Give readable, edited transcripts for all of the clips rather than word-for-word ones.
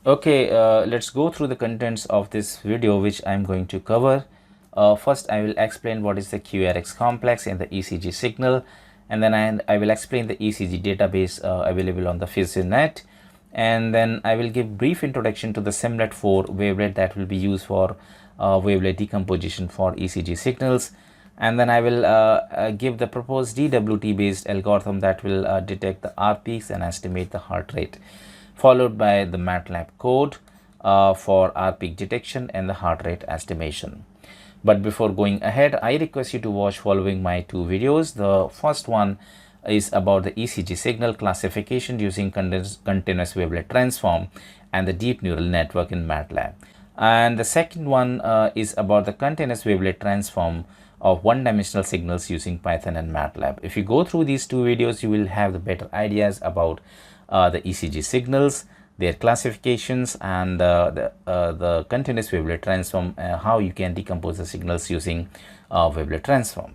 Okay, let's go through the contents of this video which I'm going to cover. First, I will explain what is the QRS complex in the ECG signal, and then I will explain the ECG database available on the PhysioNet, and then I will give brief introduction to the SIMLET4 wavelet that will be used for wavelet decomposition for ECG signals, and then I will give the proposed DWT-based algorithm that will detect the R peaks and estimate the heart rate, followed by the MATLAB code for R peak detection and the heart rate estimation. But before going ahead, I request you to watch following my two videos. The first one is about the ECG signal classification using continuous wavelet transform and the deep neural network in MATLAB. And the second one is about the continuous wavelet transform of one-dimensional signals using Python and MATLAB. If you go through these two videos, you will have the better ideas about the ECG signals, their classifications, and the continuous wavelet transform, how you can decompose the signals using wavelet transform.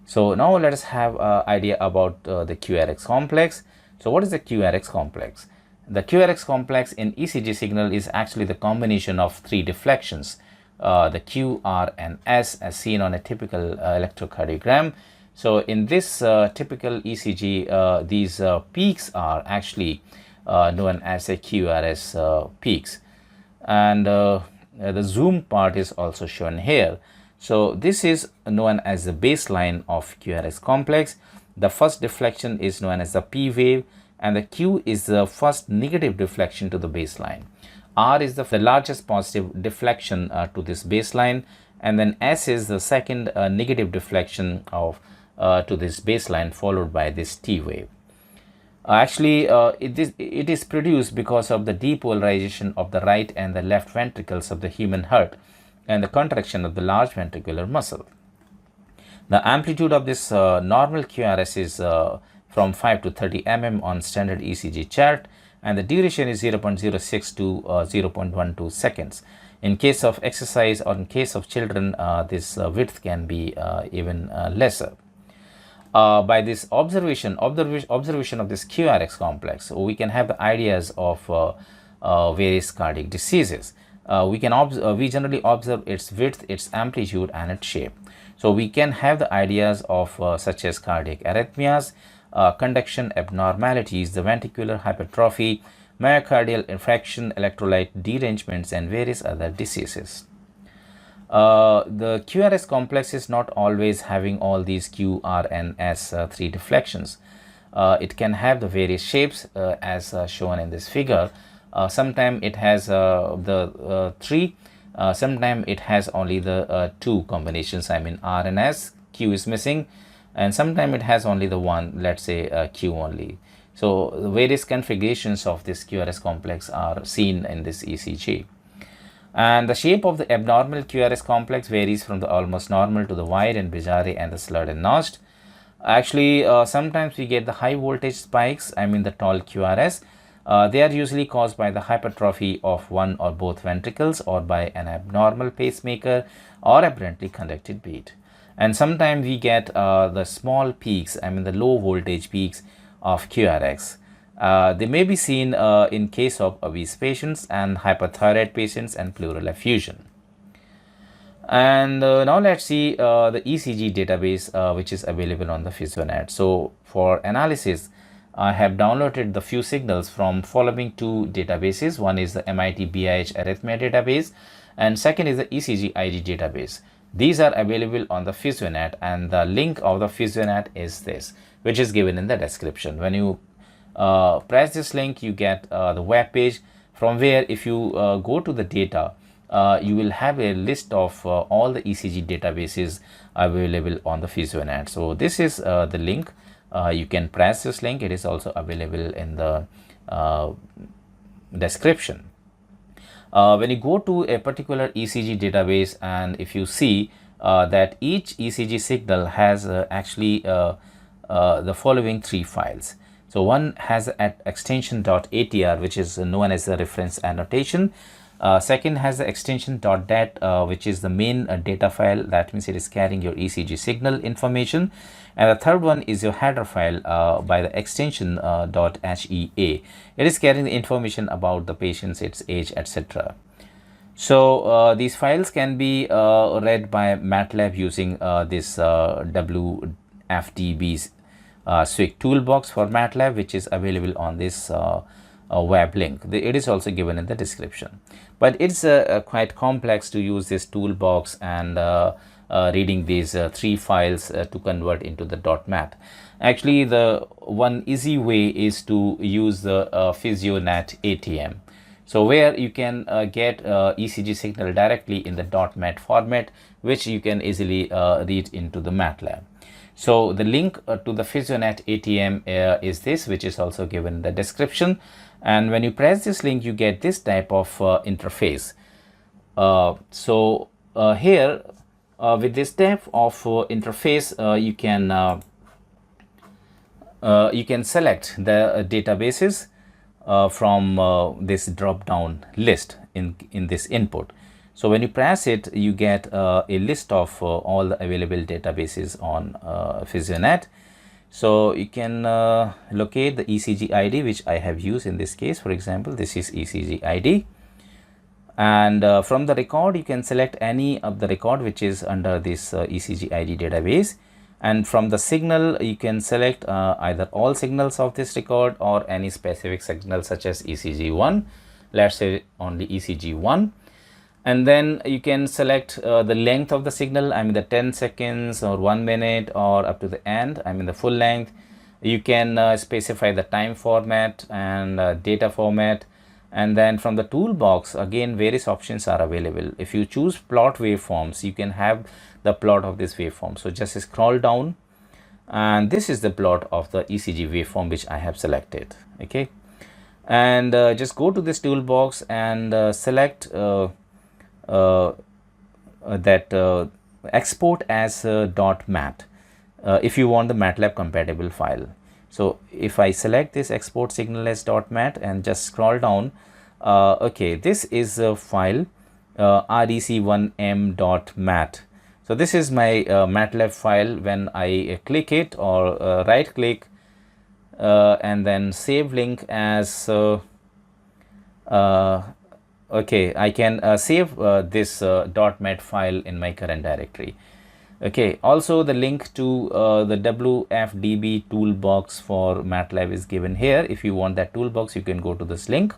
So now let us have an idea about the QRS complex. So what is the QRS complex? The QRS complex in ECG signal is actually the combination of three deflections, the Q, R, and S, as seen on a typical electrocardiogram. So in this typical ECG, these peaks are actually known as a QRS peaks, and the zoom part is also shown here. So this is known as the baseline of QRS complex. The first deflection is known as the P wave, and the Q is the first negative deflection to the baseline. R is the largest positive deflection to this baseline, and then S is the second negative deflection of to this baseline, followed by this T wave. Actually, it is produced because of the depolarization of the right and the left ventricles of the human heart and the contraction of the large ventricular muscle. The amplitude of this normal QRS is from 5 to 30 mm on standard ECG chart, and the duration is 0.06 to 0.12 seconds. In case of exercise or in case of children, this width can be even lesser. By this observation of this QRS complex, we can have the ideas of various cardiac diseases. We generally observe its width, its amplitude, and its shape. So we can have the ideas of such as cardiac arrhythmias, conduction abnormalities, the ventricular hypertrophy, myocardial infarction, electrolyte derangements, and various other diseases. The QRS complex is not always having all these Q, R, and S three deflections. It can have the various shapes as shown in this figure. Sometimes it has the three, sometimes it has only the two combinations, I mean R and S, Q is missing, and sometimes it has only the one, let's say Q only. So the various configurations of this QRS complex are seen in this ECG. And the shape of the abnormal QRS complex varies from the almost normal to the wide and bizarre and the slurred and notched. Actually, sometimes we get the high voltage spikes, I mean the tall QRS. They are usually caused by the hypertrophy of one or both ventricles or by an abnormal pacemaker or aberrantly conducted beat. And sometimes we get the small peaks, I mean the low voltage peaks of QRS. They may be seen in case of obese patients and hyperthyroid patients and pleural effusion. And now let's see the ECG database which is available on the PhysioNet. So for analysis, I have downloaded the few signals from following two databases. One is the MIT-BIH arrhythmia database, and second is the ECG-ID database. These are available on the PhysioNet, and the link of the PhysioNet is this, which is given in the description. When you press this link, you get the web page from where, if you go to the data, you will have a list of all the ECG databases available on the PhysioNet. So this is the link. You can press this link. It is also available in the description. When you go to a particular ECG database, and if you see that each ECG signal has actually the following three files. So one has an extension .atr, which is known as the reference annotation. Second has the extension .dat, which is the main data file. That means it is carrying your ECG signal information. And the third one is your header file by the extension .hea. It is carrying the information about the patient's its age, etc. So these files can be read by MATLAB using this WFT-based SWIG toolbox for MATLAB, which is available on this web link. It is also given in the description. But it's quite complex to use this toolbox and reading these three files to convert into the .mat. Actually, the one easy way is to use the PhysioNet ATM. So where you can get ECG signal directly in the .mat format, which you can easily read into the MATLAB. So the link to the PhysioNet ATM is this, which is also given in the description. And when you press this link, you get this type of interface. Here with this type of interface, you can select the databases from this drop down list in this input. So when you press it, you get a list of all the available databases on PhysioNet. So you can locate the ECG-ID, which I have used in this case. For example, this is ECG-ID. And from the record, you can select any of the record which is under this ECG-ID database. And from the signal, you can select either all signals of this record or any specific signal such as ECG1. Let's say only ECG1. And then you can select the length of the signal, I mean the 10 seconds or 1 minute or up to the end, I mean the full length. You can specify the time format and data format. And then from the toolbox, again, various options are available. If you choose plot waveforms, you can have the plot of this waveform. So just scroll down, and this is the plot of the ECG waveform which I have selected. Okay, and just go to this toolbox and select that export as .mat if you want the MATLAB compatible file. So if I select this export signal as .mat and just scroll down, okay, this is a file rec1m.mat. So this is my MATLAB file. When I click it or right click and then save link as okay, I can save this .mat file in my current directory. Okay, also the link to the WFDB toolbox for MATLAB is given here. If you want that toolbox, you can go to this link.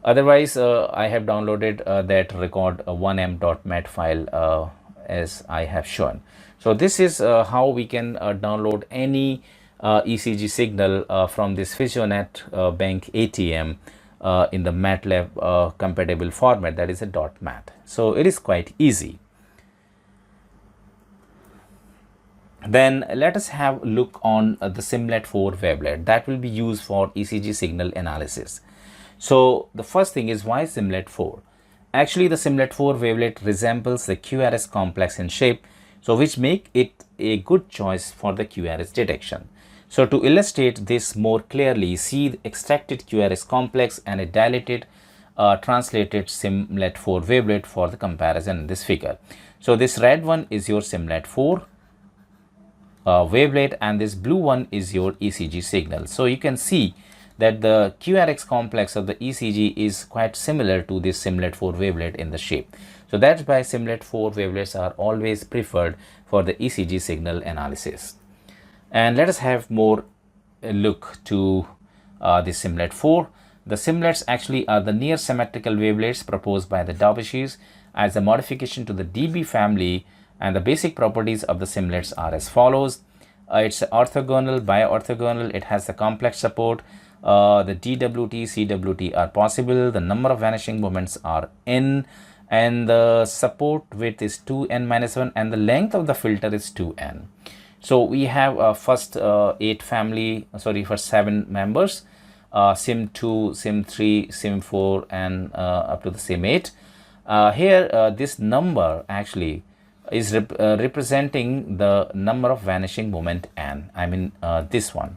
Otherwise, I have downloaded that record 1m.mat file as I have shown. So this is how we can download any ECG signal from this PhysioNet bank ATM in the MATLAB compatible format, that is a .mat. So it is quite easy. Then let us have a look on the SimLet4 wavelet that will be used for ECG signal analysis. So the first thing is, why SimLet4? Actually, the SimLet4 wavelet resembles the QRS complex in shape, so which make it a good choice for the QRS detection. So to illustrate this more clearly, see the extracted QRS complex and a dilated translated SimLet4 wavelet for the comparison in this figure. So this red one is your SimLet4 wavelet and this blue one is your ECG signal. So you can see that the QRS complex of the ECG is quite similar to this SimLet4 wavelet in the shape. So that's why SimLet4 wavelets are always preferred for the ECG signal analysis. And let us have more look to the SimLet4. The simlets actually are the near symmetrical wavelets proposed by the DWT as a modification to the DB family, and the basic properties of the simlets are as follows. It's orthogonal, bi-orthogonal, it has a complex support, the DWT, CWT are possible, the number of vanishing moments are n, and the support width is 2n-1, and the length of the filter is 2n. So we have first 7 members, SIM2, SIM3, SIM4, and up to the SIM8. Here this number actually is representing the number of vanishing moment n, I mean this one.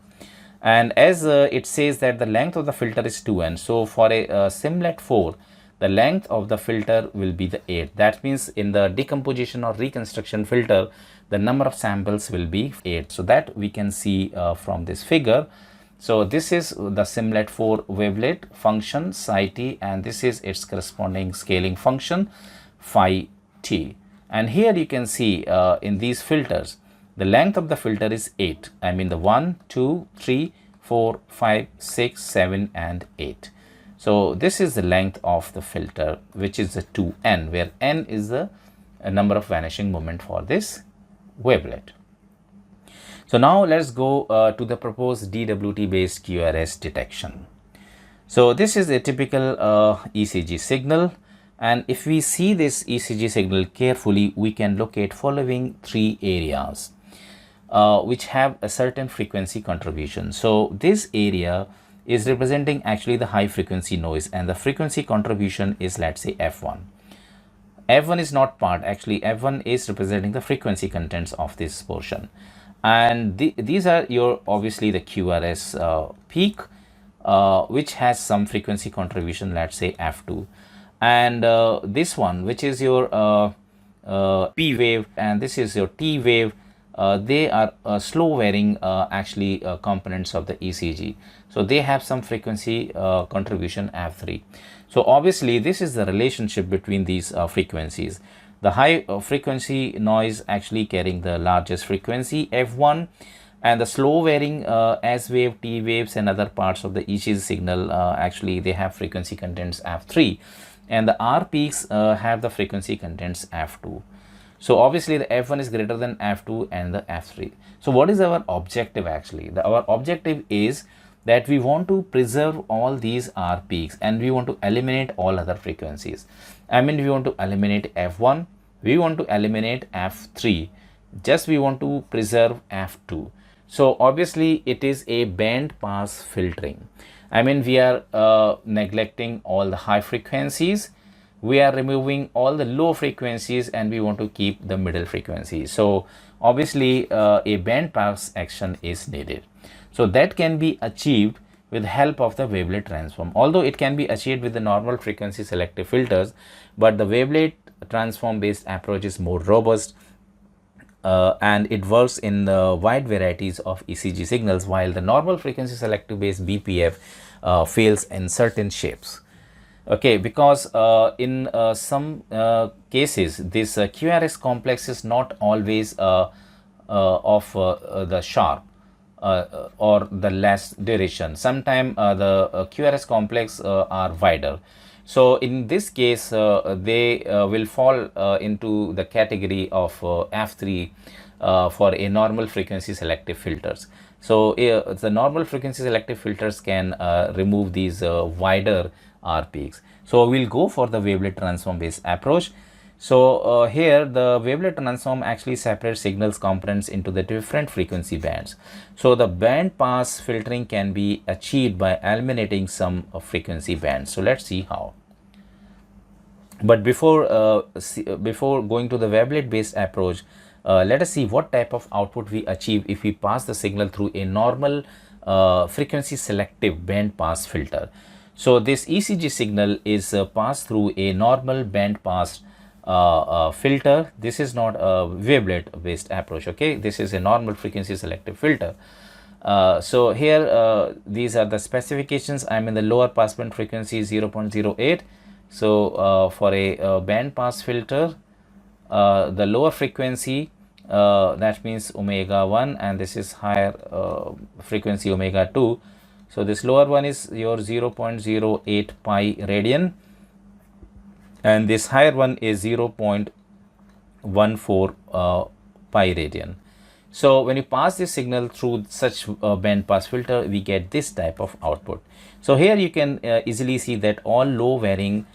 And as it says that the length of the filter is 2n, so for a SimLet4, the length of the filter will be the 8. That means in the decomposition or reconstruction filter, the number of samples will be 8. So that we can see from this figure. So this is the Simlet 4 wavelet function psi t, and this is its corresponding scaling function phi t. And here you can see in these filters, the length of the filter is 8. I mean the 1, 2, 3, 4, 5, 6, 7 and 8. So this is the length of the filter, which is the 2n, where n is the number of vanishing moment for this wavelet. So now let's go to the proposed DWT-based QRS detection. So this is a typical ECG signal, and if we see this ECG signal carefully, we can locate following 3 areas which have a certain frequency contribution. So this area is representing actually the high frequency noise, and the frequency contribution is, let's say, F1. F1 is not part, actually F1 is representing the frequency contents of this portion. And these are your obviously the QRS peak, which has some frequency contribution, let's say F2. And this one, which is your P wave, and this is your T wave, they are slow varying actually components of the ECG. So they have some frequency contribution F3. So obviously this is the relationship between these frequencies. The high frequency noise actually carrying the largest frequency F1, and the slow varying S wave, T waves and other parts of the ECG signal actually they have frequency contents F3, and the R peaks have the frequency contents F2. So obviously the F1 is greater than F2 and the F3. So what is our objective actually? Our objective is that we want to preserve all these R peaks and we want to eliminate all other frequencies. I mean, we want to eliminate F1, we want to eliminate F3, just we want to preserve F2. So obviously it is a band pass filtering. I mean, we are neglecting all the high frequencies, we are removing all the low frequencies, and we want to keep the middle frequencies. So obviously a band pass action is needed. So that can be achieved with help of the wavelet transform. Although it can be achieved with the normal frequency selective filters, but the wavelet transform based approach is more robust and it works in the wide varieties of ECG signals, while the normal frequency selective based BPF fails in certain shapes. Okay, because in some cases this QRS complex is not always of the sharp or the less duration. Sometimes the QRS complex are wider. So in this case they will fall into the category of F3 for a normal frequency selective filters. So the normal frequency selective filters can remove these wider R peaks. So we'll go for the wavelet transform based approach. So here the wavelet transform actually separates signals components into the different frequency bands. So the band pass filtering can be achieved by eliminating some frequency bands. So let's see how. But before going to the wavelet based approach, let us see what type of output we achieve if we pass the signal through a normal frequency selective band pass filter. So this ECG signal is passed through a normal band pass filter. This is not a wavelet based approach. Okay, this is a normal frequency selective filter. So here these are the specifications. I'm in the lower passband frequency 0.08. So for a band pass filter, the lower frequency that means omega 1, and this is higher frequency omega 2. So this lower one is your 0.08 pi radian, and this higher one is 0.14 pi radian. So when you pass this signal through such a band pass filter, we get this type of output. So here you can easily see that all low varying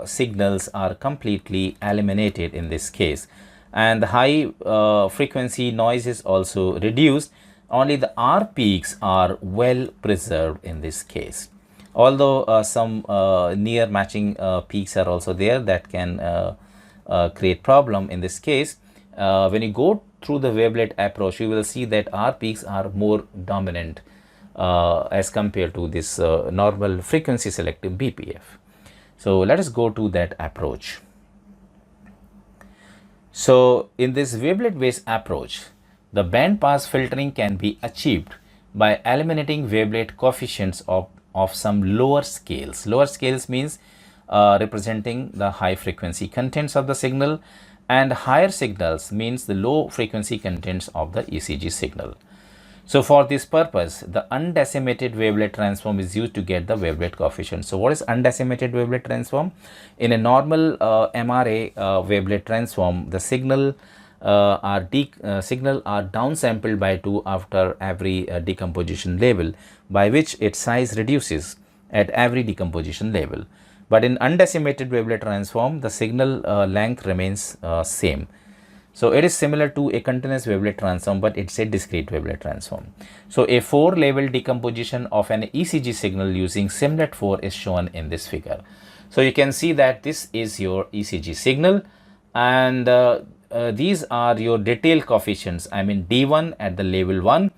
signals are completely eliminated in this case, and the high frequency noise is also reduced. Only the R peaks are well preserved in this case, although some near matching peaks are also there that can create problem in this case. When you go through the wavelet approach, you will see that R peaks are more dominant as compared to this normal frequency selective BPF. So let us go to that approach. So in this wavelet based approach, the band pass filtering can be achieved by eliminating wavelet coefficients of some lower scales. Lower scales means representing the high frequency contents of the signal, and higher signals means the low frequency contents of the ECG signal. So for this purpose, the undecimated wavelet transform is used to get the wavelet coefficient. So what is undecimated wavelet transform? In a normal MRA wavelet transform, the signal are downsampled by 2 after every decomposition level, by which its size reduces at every decomposition level. But in undecimated wavelet transform, the signal length remains same. So it is similar to a continuous wavelet transform, but it's a discrete wavelet transform. So a 4-level decomposition of an ECG signal using SIMNet 4 is shown in this figure. So you can see that this is your ECG signal, and these are your detail coefficients. I mean D1 at the level 1,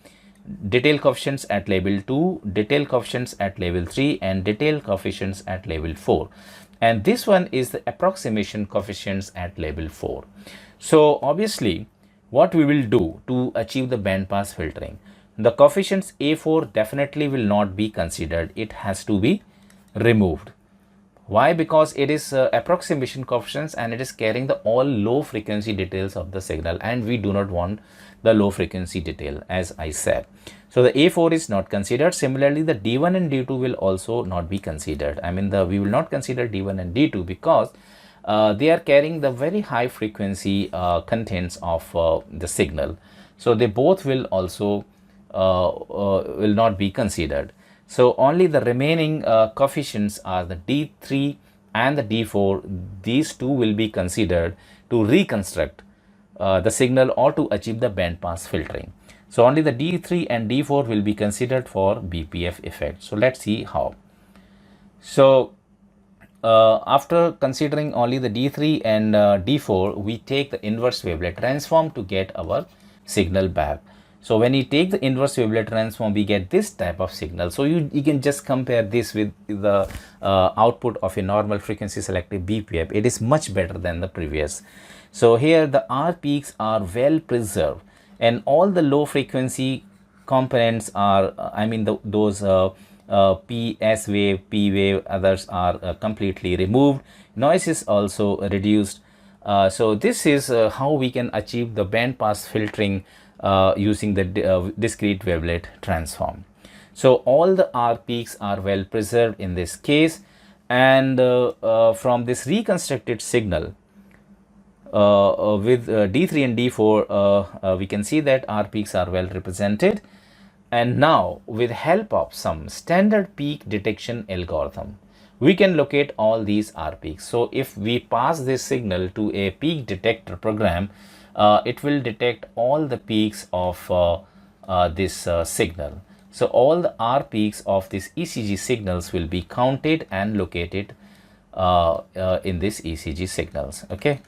detail coefficients at level 2, detail coefficients at level 3, and detail coefficients at level 4. And this one is the approximation coefficients at level 4. So obviously, what we will do to achieve the bandpass filtering, the coefficients A4 definitely will not be considered. It has to be removed. Why? Because it is approximation coefficients and it is carrying the all low frequency details of the signal, and we do not want the low frequency detail, as I said. So the A4 is not considered. Similarly, the D1 and D2 will also not be considered. I mean, we will not consider D1 and D2 because they are carrying the very high frequency contents of the signal. So they both will also will not be considered. So only the remaining coefficients are the D3 and the D4. These two will be considered to reconstruct the signal or to achieve the bandpass filtering. So only the D3 and D4 will be considered for BPF effect. So let's see how. So after considering only the D3 and D4, we take the inverse wavelet transform to get our signal back. So when you take the inverse wavelet transform, we get this type of signal. So you can just compare this with the output of a normal frequency selective BPF. It is much better than the previous. So here the R peaks are well preserved, and all the low frequency components are, I mean those P, S wave, P wave, others are completely removed. Noise is also reduced. So this is how we can achieve the bandpass filtering using the discrete wavelet transform. So all the R peaks are well preserved in this case, and from this reconstructed signal with D3 and D4, we can see that R peaks are well represented. And now, with help of some standard peak detection algorithm, we can locate all these R peaks. So if we pass this signal to a peak detector program, it will detect all the peaks of this signal. So all the R peaks of these ECG signals will be counted and located in this ECG signals. Okay.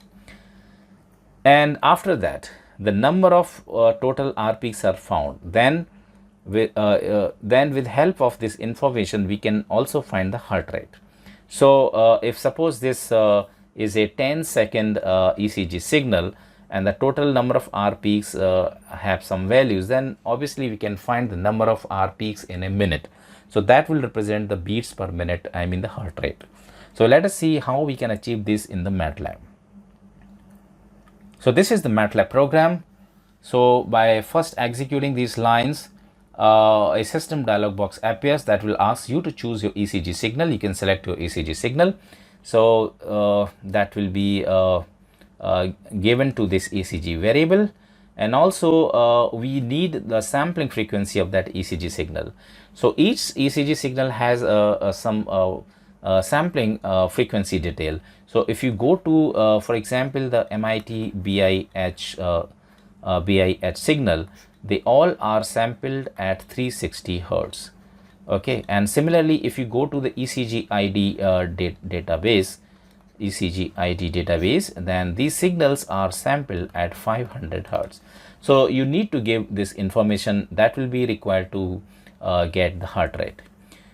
And after that, the number of total R peaks are found. Then with help of this information, we can also find the heart rate. So if suppose this is a 10-second ECG signal, and the total number of R peaks have some values, then obviously we can find the number of R peaks in a minute. So that will represent the beats per minute, I mean the heart rate. So let us see how we can achieve this in the MATLAB. So this is the MATLAB program. So by first executing these lines, a system dialog box appears that will ask you to choose your ECG signal. You can select your ECG signal. So that will be given to this ECG variable, and also we need the sampling frequency of that ECG signal. So each ECG signal has some sampling frequency detail. So if you go to for example the MIT-BIH BIH signal, they all are sampled at 360 Hertz. Okay, and similarly if you go to the ECG-ID database, ECG-ID database, then these signals are sampled at 500 Hertz. So you need to give this information that will be required to get the heart rate.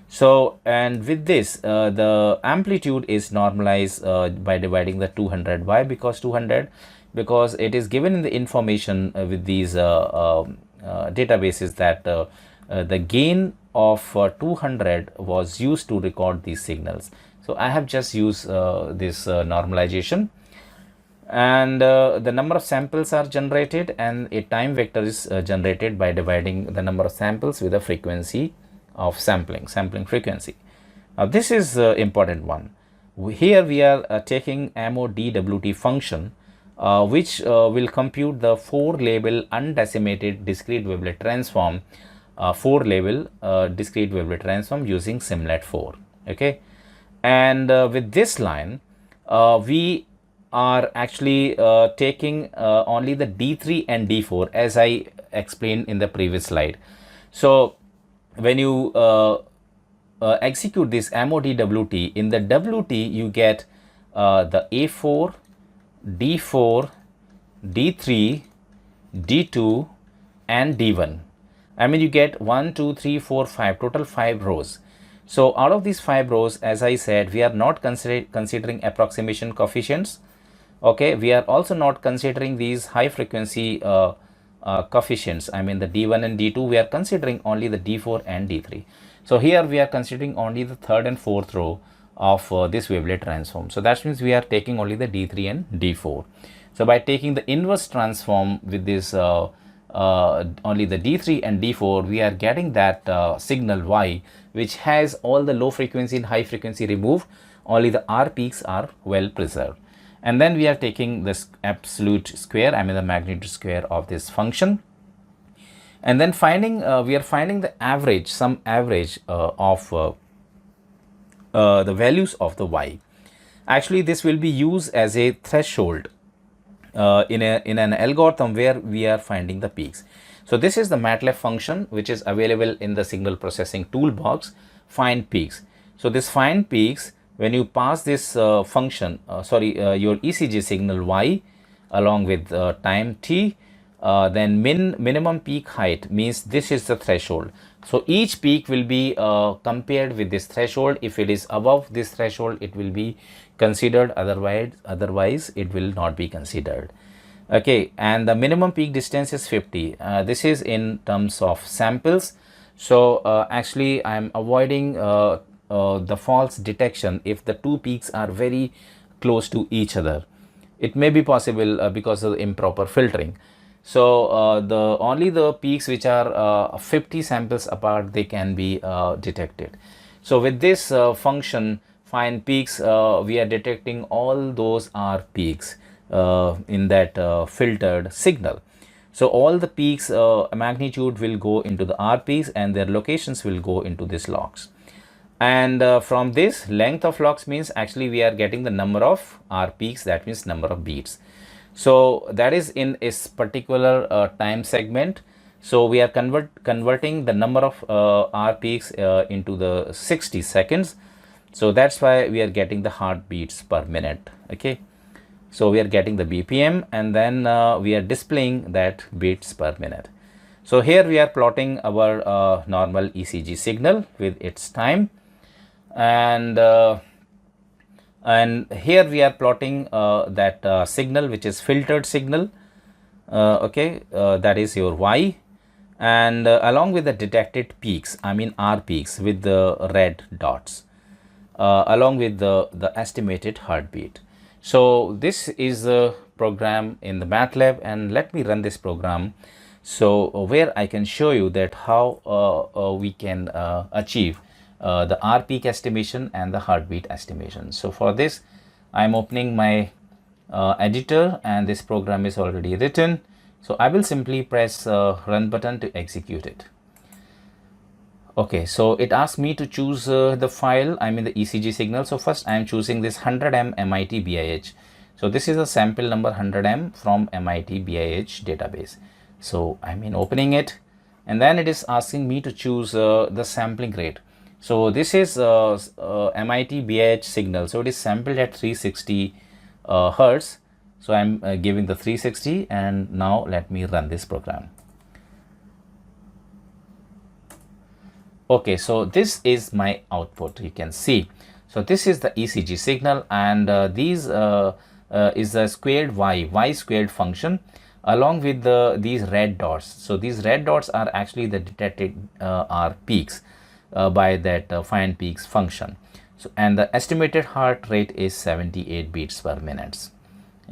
So, and with this, the amplitude is normalized by dividing the 200. Why? Because 200, because it is given in the information with these databases that the gain of 200 was used to record these signals. So I have just used this normalization, and the number of samples are generated, and a time vector is generated by dividing the number of samples with the frequency of sampling frequency. Now this is important one. Here we are taking MODWT function, which will compute the 4-label undecimated discrete wavelet transform, 4-label discrete wavelet transform using SIMLET 4. Okay, and with this line, we are actually taking only the D3 and D4 as I explained in the previous slide. So when you execute this MODWT, in the WT you get the A4, D4, D3, D2 and D1. I mean, you get 1, 2, 3, 4, 5, total 5 rows. So out of these 5 rows, as I said, we are not considering approximation coefficients. Okay, we are also not considering these high frequency coefficients. I mean the D1 and D2, we are considering only the D4 and D3. So here we are considering only the 3rd and 4th row of this wavelet transform. So that means we are taking only the D3 and D4. So by taking the inverse transform with this only the D3 and D4, we are getting that signal Y, which has all the low frequency and high frequency removed. Only the R peaks are well preserved. And then we are taking this absolute square, I mean the magnitude square of this function, and then we are finding the average, some average of the values of the Y. Actually, this will be used as a threshold in an algorithm where we are finding the peaks. So this is the MATLAB function which is available in the signal processing toolbox, find peaks. So this find peaks, when you pass this function, your ECG signal Y along with time t, then minimum peak height means this is the threshold. So each peak will be compared with this threshold. If it is above this threshold, it will be considered, otherwise it will not be considered. Okay, and the minimum peak distance is 50. This is in terms of samples. So actually I am avoiding the false detection if the two peaks are very close to each other. It may be possible because of improper filtering. So only the peaks which are 50 samples apart, they can be detected. So with this function find peaks, we are detecting all those R peaks in that filtered signal. So all the peaks magnitude will go into the R peaks and their locations will go into this logs. And from this length of logs means actually we are getting the number of R peaks, that means number of beats. So that is in a particular time segment. So we are converting the number of R peaks into the 60 seconds. So that's why we are getting the heartbeats per minute. Okay. So we are getting the BPM and then we are displaying that beats per minute. So here we are plotting our normal ECG signal with its time, and here we are plotting that signal which is filtered signal. Okay, that is your Y, and along with the detected peaks, I mean R peaks with the red dots, along with the estimated heartbeat. So this is the program in the MATLAB, and let me run this program so where I can show you that how we can achieve the R peak estimation and the heartbeat estimation. So for this I am opening my editor, and this program is already written. So I will simply press run button to execute it. Okay, so it asks me to choose the file, I mean the ECG signal. So first I am choosing this 100M MIT-BIH. So this is a sample number 100M from MIT-BIH database. So I mean opening it, and then it is asking me to choose the sampling rate. So this is MIT-BIH signal. So it is sampled at 360 Hertz. So I'm giving the 360, and now let me run this program. Okay, so this is my output, you can see. So this is the ECG signal, and these is a squared y squared function along with these red dots. So these red dots are actually the detected R peaks by that find peaks function. So and the estimated heart rate is 78 beats per minute.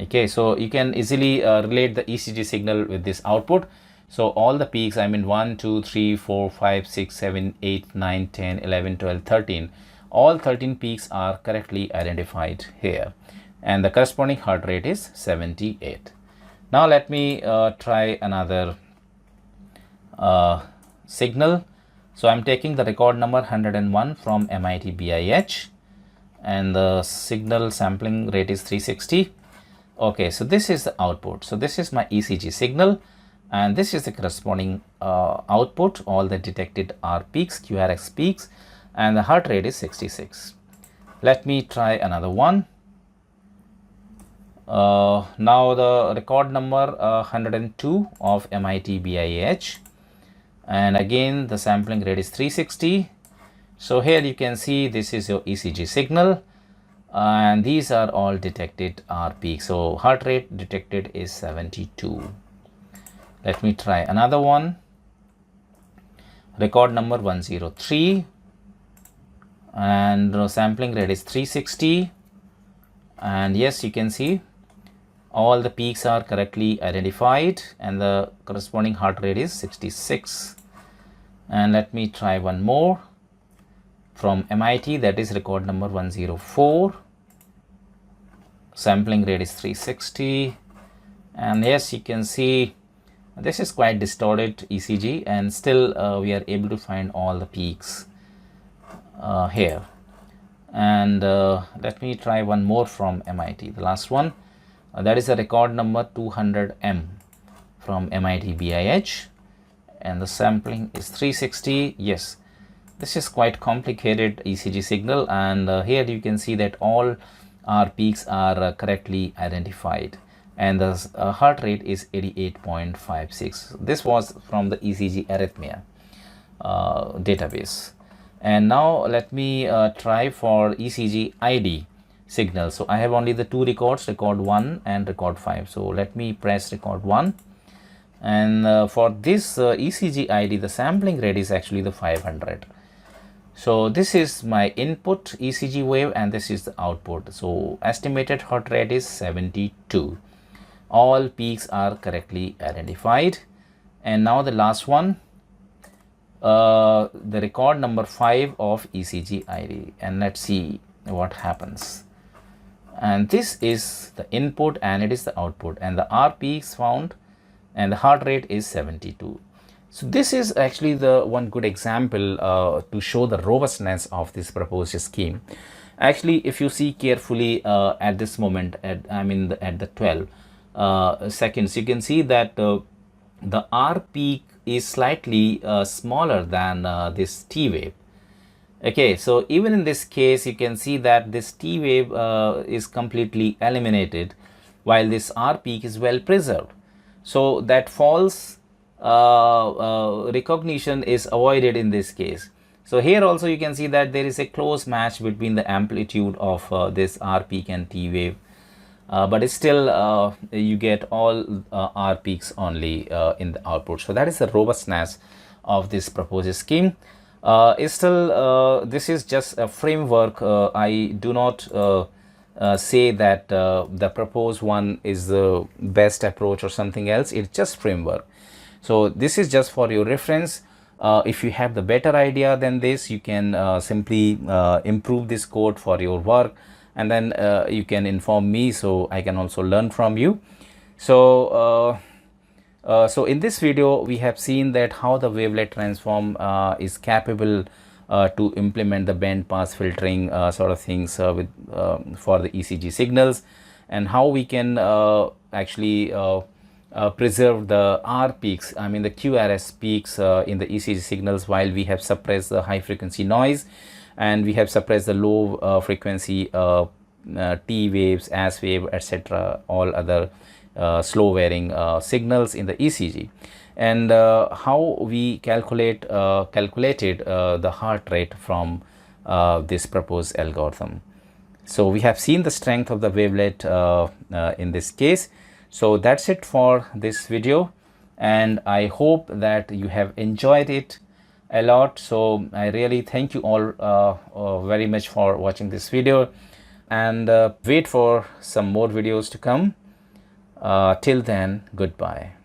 Okay, so you can easily relate the ECG signal with this output. So all the peaks, I mean 1, 2, 3, 4, 5, 6, 7, 8, 9, 10, 11, 12, 13. All 13 peaks are correctly identified here. And the corresponding heart rate is 78. Now let me try another signal. So I'm taking the record number 101 from MIT-BIH. And the signal sampling rate is 360. Okay, so this is the output. So this is my ECG signal. And this is the corresponding output. All the detected are peaks, QRS peaks, and the heart rate is 66. Let me try another one. Now the record number 102 of MIT-BIH, and again the sampling rate is 360. So here you can see this is your ECG signal, and these are all detected R peaks. So heart rate detected is 72. Let me try another one. Record number 103, and the sampling rate is 360. And yes, you can see all the peaks are correctly identified, and the corresponding heart rate is 66. And let me try one more from MIT, that is record number 104. Sampling rate is 360. And yes, you can see this is quite distorted ECG, and still we are able to find all the peaks here. And let me try one more from MIT, the last one. That is a record number 200M from MIT-BIH, and the sampling is 360. Yes, this is quite complicated ECG signal, and here you can see that all our peaks are correctly identified, and the heart rate is 88.56. This was from the ECG arrhythmia database. And now let me try for ECG-ID signal. So I have only the two records, record 1 and record 5. So let me press record 1, and for this ECG-ID, the sampling rate is actually the 500. So this is my input ECG wave, and this is the output. So estimated heart rate is 72. All peaks are correctly identified. And now the last one, the record number 5 of ECG-ID, and let's see what happens. And this is the input and it is the output, and the R peaks found, and the heart rate is 72. So this is actually the one good example to show the robustness of this proposed scheme. Actually, if you see carefully at this moment, at the 12 seconds, you can see that the R peak is slightly smaller than this T wave. Okay, so even in this case, you can see that this T wave is completely eliminated, while this R peak is well preserved. So that false recognition is avoided in this case. So here also you can see that there is a close match between the amplitude of this R peak and T wave, but it's still you get all R peaks only in the output. So that is the robustness of this proposed scheme. This is just a framework. I do not say that the proposed one is the best approach or something else. It's just framework. So this is just for your reference. If you have the better idea than this, you can simply improve this code for your work, and then you can inform me so I can also learn from you. So so in this video, we have seen that how the wavelet transform is capable to implement the band pass filtering sort of things with for the ECG signals, and how we can actually preserve the R peaks, I mean the QRS peaks in the ECG signals, while we have suppressed the high frequency noise, and we have suppressed the low frequency T waves, S wave, etc., all other slow varying signals in the ECG. and how we calculated the heart rate from this proposed algorithm. So we have seen the strength of the wavelet in this case. So that's it for this video, and I hope that you have enjoyed it a lot. So I really thank you all very much for watching this video, and wait for some more videos to come. Till then, goodbye.